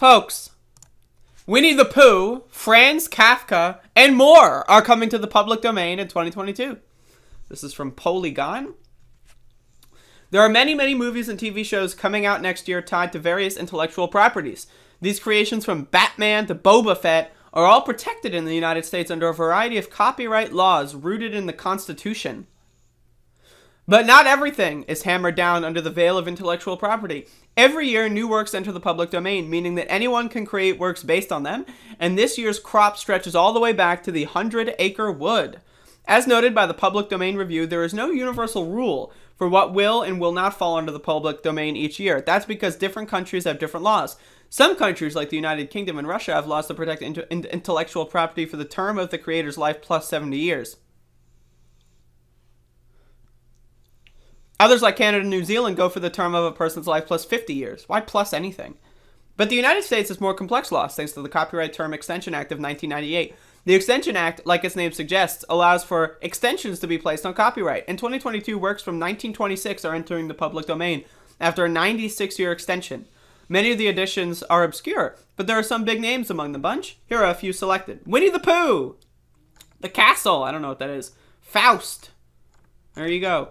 Folks, Winnie the Pooh, Franz Kafka, and more are coming to the public domain in 2022. This is from Polygon. There are many, many movies and TV shows coming out next year tied to various intellectual properties. These creations, from Batman to Boba Fett, are all protected in the United States under a variety of copyright laws rooted in the Constitution. But not everything is hammered down under the veil of intellectual property. Every year, new works enter the public domain, meaning that anyone can create works based on them, and this year's crop stretches all the way back to the 100-acre wood. As noted by the Public Domain Review, there is no universal rule for what will and will not fall under the public domain each year. That's because different countries have different laws. Some countries, like the United Kingdom and Russia, have laws to protect intellectual property for the term of the creator's life plus 70 years. Others, like Canada and New Zealand, go for the term of a person's life plus 50 years. Why plus anything? But the United States has more complex laws, thanks to the Copyright Term Extension Act of 1998. The Extension Act, like its name suggests, allows for extensions to be placed on copyright. In 2022, works from 1926 are entering the public domain after a 96-year extension. Many of the additions are obscure, but there are some big names among the bunch. Here are a few selected. Winnie the Pooh! The Castle! I don't know what that is. Faust! There you go.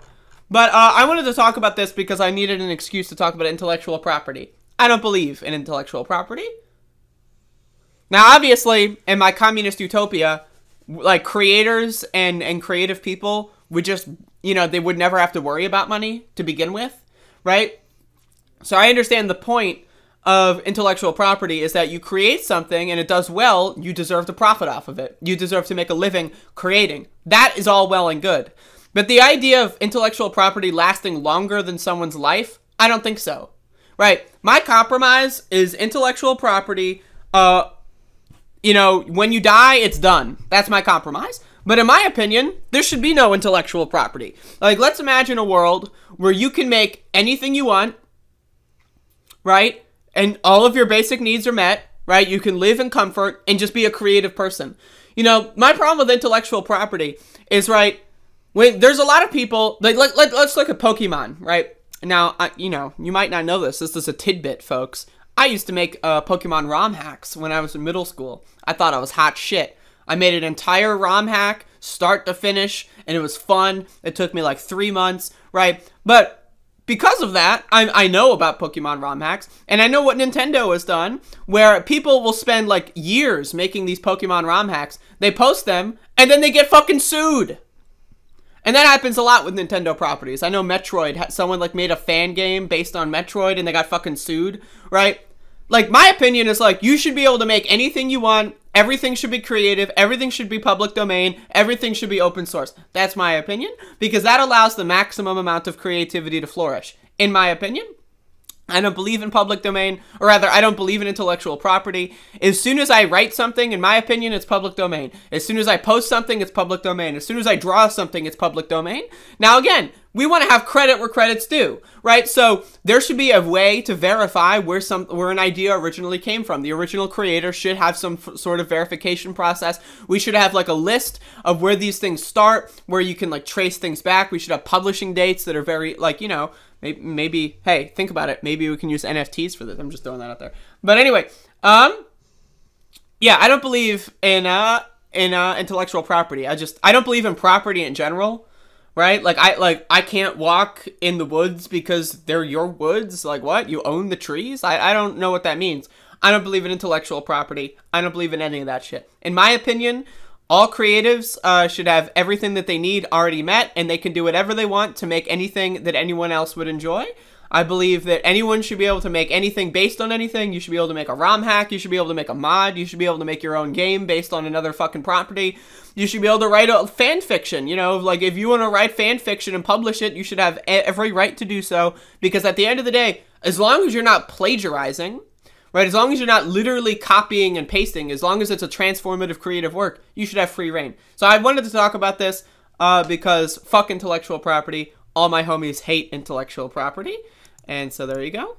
But I wanted to talk about this because I needed an excuse to talk about intellectual property. I don't believe in intellectual property. Now, obviously, in my communist utopia, like, creators and creative people would just, you know, they would never have to worry about money to begin with, right? So I understand the point of intellectual property is that you create something and it does well, you deserve to profit off of it. You deserve to make a living creating. That is all well and good. But the idea of intellectual property lasting longer than someone's life, I don't think so, right? My compromise is intellectual property, you know, when you die, it's done. That's my compromise. But in my opinion, there should be no intellectual property. Like, let's imagine a world where you can make anything you want, right? And all of your basic needs are met, right? You can live in comfort and just be a creative person. You know, my problem with intellectual property is, right, when there's a lot of people, like, let's look at Pokemon, right? Now, you know, you might not know this. This is a tidbit, folks. I used to make Pokemon ROM hacks when I was in middle school. I thought I was hot shit. I made an entire ROM hack, start to finish, and it was fun. It took me like 3 months, right? But because of that, I know about Pokemon ROM hacks, and I know what Nintendo has done, where people will spend like years making these Pokemon ROM hacks. They post them, and then they get fucking sued. And that happens a lot with Nintendo properties. I know Metroid, someone like made a fan game based on Metroid and they got fucking sued, right? Like, my opinion is, like, you should be able to make anything you want. Everything should be creative. Everything should be public domain. Everything should be open source. That's my opinion, because that allows the maximum amount of creativity to flourish. In my opinion, I don't believe in public domain, or rather, I don't believe in intellectual property. As soon as I write something, in my opinion, it's public domain. As soon as I post something, it's public domain. As soon as I draw something, it's public domain. Now, again, we want to have credit where credit's due, right? So there should be a way to verify where an idea originally came from. The original creator should have some sort of verification process. We should have like a list of where these things start, where you can like trace things back. We should have publishing dates that are very, like, you know, maybe, hey, think about it. Maybe we can use NFTs for this. I'm just throwing that out there. But anyway, yeah, I don't believe in intellectual property. I don't believe in property in general, right? I can't walk in the woods because they're your woods. Like, what? You own the trees? I don't know what that means. I don't believe in intellectual property. I don't believe in any of that shit. In my opinion, all creatives should have everything that they need already met, and they can do whatever they want to make anything that anyone else would enjoy. I believe that anyone should be able to make anything based on anything. You should be able to make a ROM hack. You should be able to make a mod. You should be able to make your own game based on another fucking property. You should be able to write a fan fiction. You know, like, if you want to write fan fiction and publish it, you should have every right to do so, because at the end of the day, as long as you're not plagiarizing, right, as long as you're not literally copying and pasting, as long as it's a transformative creative work, you should have free reign. So I wanted to talk about this because fuck intellectual property. All my homies hate intellectual property. And so there you go.